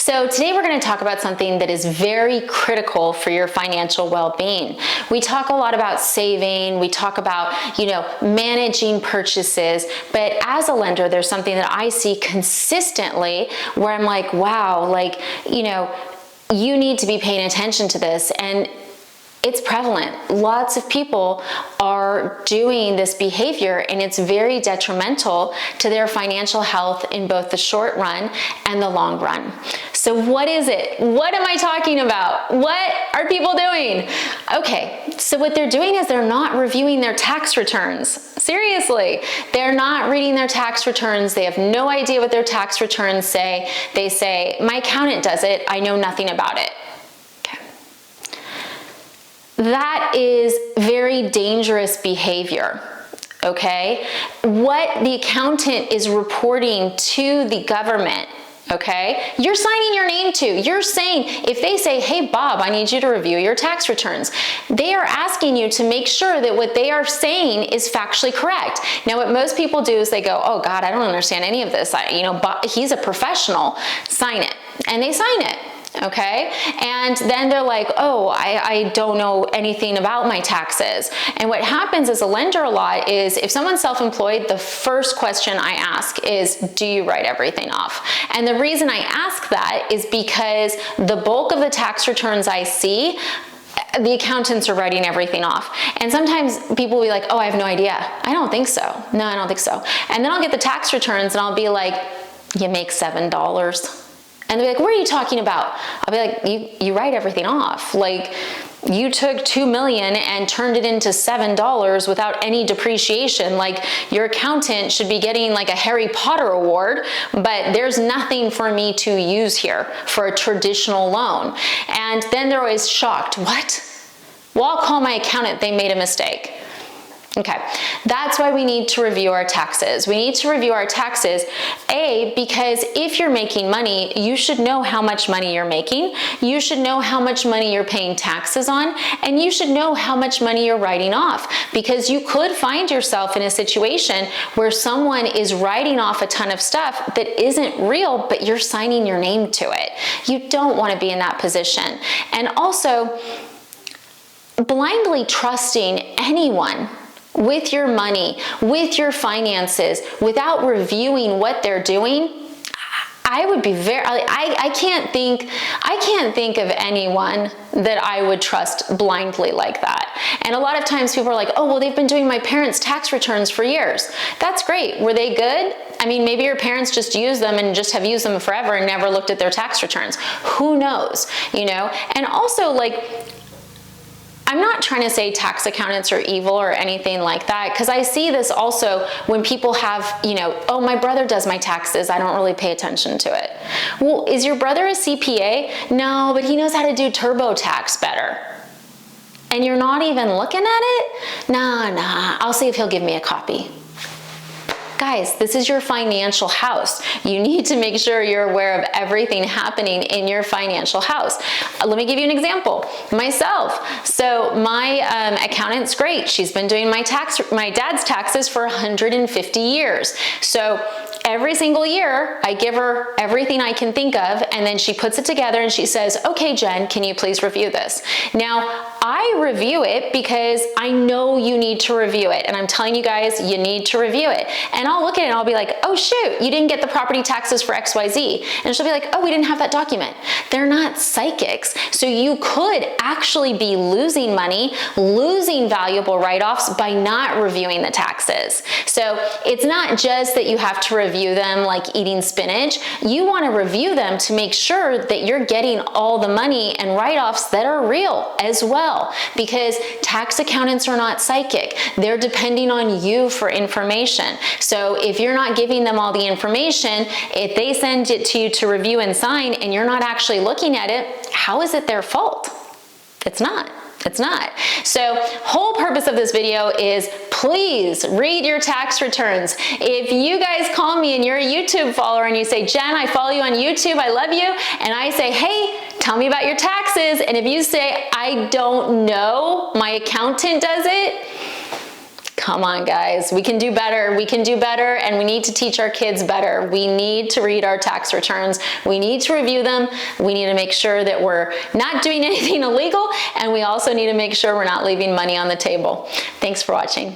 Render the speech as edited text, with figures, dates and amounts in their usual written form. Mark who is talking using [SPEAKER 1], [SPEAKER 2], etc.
[SPEAKER 1] So today we're going to talk about something that is very critical for your financial well-being. We talk a lot about saving, we talk about, managing purchases, but as a lender, there's something that I see consistently where I'm like, wow, you need to be paying attention to this. And it's prevalent. Lots of people are doing this behavior, and it's very detrimental to their financial health in both the short run and the long run. So what is it? What am I talking about? What are people doing? Okay, so what they're doing is they're not reviewing their tax returns. Seriously, they're not reading their tax returns. They have no idea what their tax returns say. They say, my accountant does it, I know nothing about it. That is very dangerous behavior, okay? What the accountant is reporting to the government, okay? You're signing your name to. You're saying, if they say, hey, Bob, I need you to review your tax returns, they are asking you to make sure that what they are saying is factually correct. Now, what most people do is they go, oh, God, I don't understand any of this. He's a professional. Sign it. And they sign it. Okay, and then they're like, oh, I don't know anything about my taxes. And what happens as a lender a lot is if someone's self-employed, the first question I ask is, do you write everything off? And the reason I ask that is because the bulk of the tax returns I see, the accountants are writing everything off. And sometimes people will be like, oh, I have no idea. I don't think so. No, I don't think so. And then I'll get the tax returns and I'll be like, you make $7. And they're like, what are you talking about? I'll be like, you write everything off. Like, you took $2 million and turned it into $7 without any depreciation. Like, your accountant should be getting like a Harry Potter award, but there's nothing for me to use here for a traditional loan. And then they're always shocked. What? Well, I'll call my accountant. They made a mistake. Okay, that's why we need to review our taxes. We need to review our taxes, because if you're making money, you should know how much money you're making, you should know how much money you're paying taxes on, and you should know how much money you're writing off, because you could find yourself in a situation where someone is writing off a ton of stuff that isn't real, but you're signing your name to it. You don't want to be in that position. And also, blindly trusting anyone with your money, with your finances, without reviewing what they're doing, I would be I can't think of anyone that I would trust blindly like that. And a lot of times people are like, oh, well, they've been doing my parents' tax returns for years. That's great. Were they good? I mean, maybe your parents just used them and just have used them forever and never looked at their tax returns. Who knows, And also, I'm not trying to say tax accountants are evil or anything like that, because I see this also when people have, oh, my brother does my taxes, I don't really pay attention to it. Well, is your brother a CPA? No, but he knows how to do TurboTax better. And you're not even looking at it? Nah, I'll see if he'll give me a copy. Guys, this is your financial house. You need to make sure you're aware of everything happening in your financial house. Let me give you an example. Myself. So my accountant's great. She's been doing my dad's taxes for 150 years. So every single year, I give her everything I can think of, and then she puts it together and she says, okay, Jen, can you please review this? Now, I review it because I know you need to review it. And I'm telling you guys, you need to review it. And I'll look at it and I'll be like, oh shoot, you didn't get the property taxes for XYZ. And she'll be like, oh, we didn't have that document. They're not psychics. So you could actually be losing money, losing valuable write-offs by not reviewing the taxes. So it's not just that you have to review them like eating spinach. You want to review them to make sure that you're getting all the money and write-offs that are real as well, because tax accountants are not psychic. They're depending on you for information. So if you're not giving them all the information, if they send it to you to review and sign and you're not actually looking at it, how is it their fault? It's not. It's not. So whole purpose of this video is please read your tax returns. If you guys call me and you're a YouTube follower and you say, Jen, I follow you on YouTube, I love you, and I say, hey, tell me about your taxes, and if you say, I don't know, my accountant does it, Come on, guys, we can do better. We can do better, and we need to teach our kids better. We need to read our tax returns. We need to review them. We need to make sure that we're not doing anything illegal, and we also need to make sure we're not leaving money on the table. Thanks for watching.